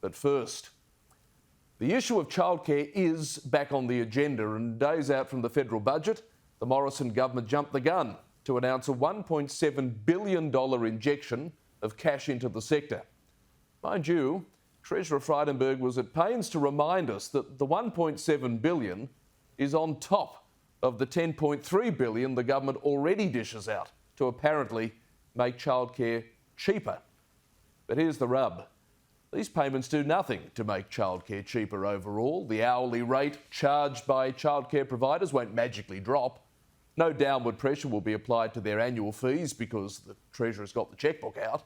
But first, the issue of childcare is back on the agenda, and days out from the federal budget, the Morrison government jumped the gun to announce a $1.7 billion injection of cash into the sector. Mind you, Treasurer Frydenberg was at pains to remind us that the $1.7 billion is on top of the $10.3 billion the government already dishes out to apparently make childcare cheaper. But here's the rub. These payments do nothing to make childcare cheaper overall. The hourly rate charged by childcare providers won't magically drop. No downward pressure will be applied to their annual fees because the Treasurer's got the chequebook out.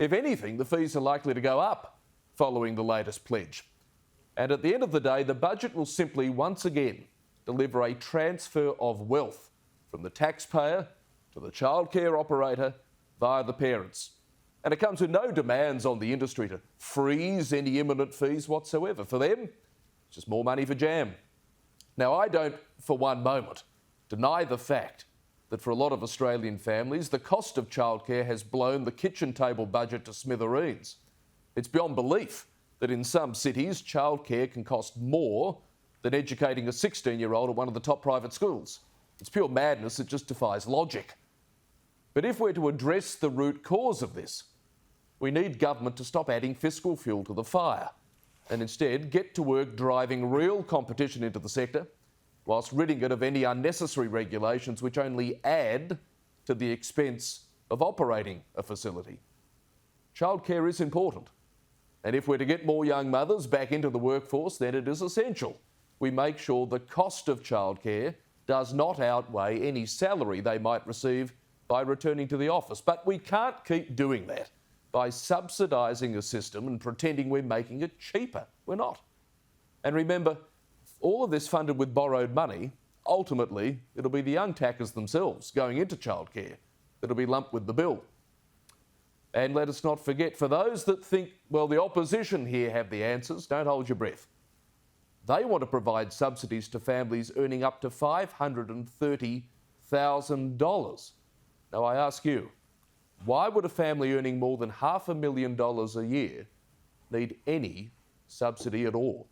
If anything, the fees are likely to go up following the latest pledge. And at the end of the day, the budget will simply once again deliver a transfer of wealth from the taxpayer to the childcare operator via the parents. And it comes with no demands on the industry to freeze any imminent fees whatsoever. For them, it's just more money for jam. Now, I don't for one moment deny the fact that for a lot of Australian families, the cost of childcare has blown the kitchen table budget to smithereens. It's beyond belief that in some cities, childcare can cost more than educating a 16-year-old at one of the top private schools. It's pure madness. It just defies logic. But if we're to address the root cause of this, we need government to stop adding fiscal fuel to the fire and instead get to work driving real competition into the sector whilst ridding it of any unnecessary regulations which only add to the expense of operating a facility. Childcare is important, and if we're to get more young mothers back into the workforce, then it is essential we make sure the cost of childcare does not outweigh any salary they might receive by returning to the office. But we can't keep doing that by subsidising a system and pretending we're making it cheaper. We're not. And remember, all of this funded with borrowed money, ultimately it'll be the young tackers themselves going into childcare that'll be lumped with the bill. And let us not forget, for those that think, well, the opposition here have the answers, don't hold your breath. They want to provide subsidies to families earning up to $530,000. Now, I ask you, why would a family earning more than $500,000 a year need any subsidy at all?